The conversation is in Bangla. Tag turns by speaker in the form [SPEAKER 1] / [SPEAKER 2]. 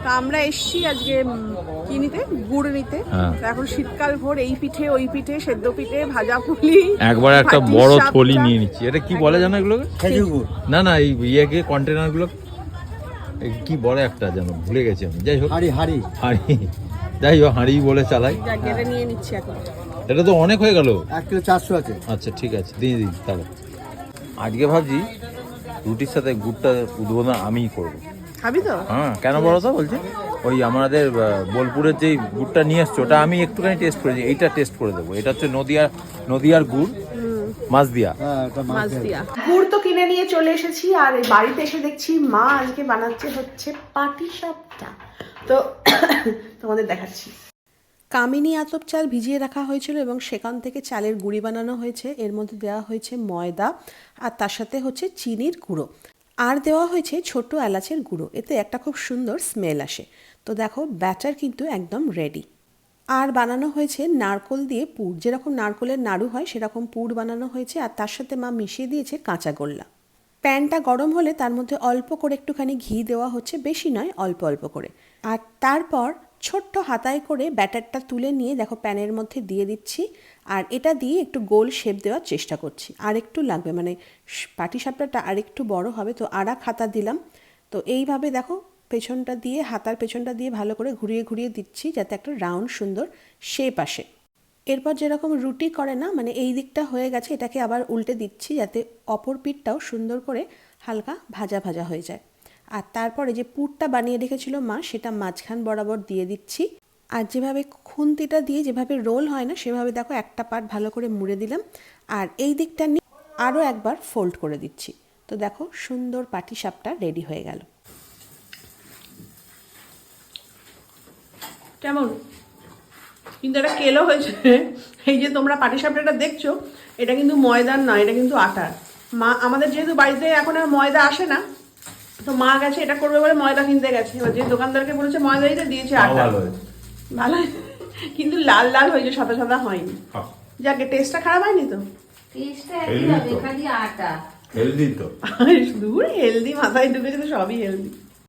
[SPEAKER 1] তা আমরা এসছি আজকে কি নিতে, গুড় নিতে। এখন শীতকাল ভোর এই পিঠে ওই পিঠে, সেদ্ধ পিঠে, ভাজা পুলি,
[SPEAKER 2] একবার একটা বড় থলি নিয়ে নিচ্ছি। এটা কি বলে জানো এগুলোকে?
[SPEAKER 3] খেজুর গুড়
[SPEAKER 2] না না, এই ইয়েকে কন্টেনার গুলো কি বলে একটা যেন ভুলে গেছি আমি। যাই হোক,
[SPEAKER 3] হাঁড়ি
[SPEAKER 2] যাই হোক, হাঁড়ি বলে চালাই।
[SPEAKER 1] এটা নিয়ে নিচ্ছি এখন।
[SPEAKER 2] এটা তো অনেক হয়ে গেল।
[SPEAKER 3] 1 কিলো 400 আছে।
[SPEAKER 2] আচ্ছা ঠিক আছে, দিয়ে দিন তাহলে। আজকে ভাবছি রুটির সাথে গুড়টা উদ্বোধন আমিই করবো।
[SPEAKER 1] খাবি তো?
[SPEAKER 2] হ্যাঁ, কেন বলো তো? বলছি ওই আমাদের বোলপুরের যে গুড়টা নিয়ে এসছো ওটা আমি একটুখানি টেস্ট করেছি, এইটা টেস্ট করে দেবো। এটা হচ্ছে নদিয়ার গুড়, মাছ দিয়া।
[SPEAKER 1] গুড় তো কিনে নিয়ে চলে এসেছি, আর এই বাড়িতে এসে দেখছি মা আজকে বানাচ্ছে হচ্ছে পাটিসাপটা। তো তোমাদের দেখাচ্ছি। কামিনী আতপ চাল ভিজিয়ে রাখা হয়েছিল এবং সেখান থেকে চালের গুঁড়ি বানানো হয়েছে। এর মধ্যে দেওয়া হয়েছে ময়দা, আর তার সাথে হচ্ছে চিনির গুঁড়ো, আর দেওয়া হয়েছে ছোট এলাচের গুঁড়ো। এতে একটা খুব সুন্দর স্মেল আসে। তো দেখো, ব্যাটার কিন্তু একদম রেডি। আর বানানো হয়েছে নারকোল দিয়ে পুর, যেরকম নারকোলের নাড়ু হয় সেরকম পুর বানানো হয়েছে। আর তার সাথে মা মিশিয়ে দিয়েছে কাঁচা গোল্লা। প্যানটা গরম হলে তার মধ্যে অল্প করে একটুখানি ঘি দেওয়া হচ্ছে, বেশি নয়, অল্প অল্প করে। আর তারপর ছোট্ট হাতায় করে ব্যাটারটা তুলে নিয়ে দেখো প্যানের মধ্যে দিয়ে দিচ্ছি। আর এটা দিয়ে একটু গোল শেপ দেওয়ার চেষ্টা করছি। আর একটু লাগবে, মানে পাটিসাপটাটা আর একটু বড় হবে, তো আর এক হাতা দিলাম। তো এইভাবে দেখো পেছনটা দিয়ে, হাতার পেছনটা দিয়ে ভালো করে ঘুরিয়ে ঘুরিয়ে দিচ্ছি যাতে একটা রাউন্ড সুন্দর শেপ আসে। এরপর যেরকম রুটি করে না, মানে এই দিকটা হয়ে গেছে, এটাকে আবার উল্টে দিচ্ছি যাতে অপর পিঠটাও সুন্দর করে হালকা ভাজা ভাজা হয়ে যায়। আর তারপরে যে পুরটা বানিয়ে রেখেছিল মা, সেটা মাঝখান বরাবর দিয়ে দিচ্ছি। আর যেভাবে খুন্তিটা দিয়ে যেভাবে রোল হয় না, সেভাবে দেখো একটা পার্ট ভালো করে মুড়ে দিলাম। আর এই দিকটা নিয়ে আরও একবার ফোল্ড করে দিচ্ছি। তো দেখো সুন্দর পাটিসাপটা রেডি হয়ে গেল। কেমন? কিন্তু এটা কেলো হয়েছে। এই যে তোমরা পাটিসাপটাটা দেখছো, এটা কিন্তু ময়দার নয়, এটা কিন্তু আটার। মা আমাদের যেহেতু বাড়িতে এখন আর ময়দা আসে না, তো মা গেছে এটা করবে বলে ময়দা কিনতে গেছে। এবার যে দোকানদারকে বলেছে ময়দা দিতে, দিয়েছে আটা। ভালো, কিন্তু লাল লাল হয়েছে, সাদা সাদা হয়নি। যাকে টেস্টটা খারাপ হয়নি তো?
[SPEAKER 4] হেলদি তো।
[SPEAKER 1] দূর হেলদি মাথায় ঢুকেছে তো, সবই হেলদি।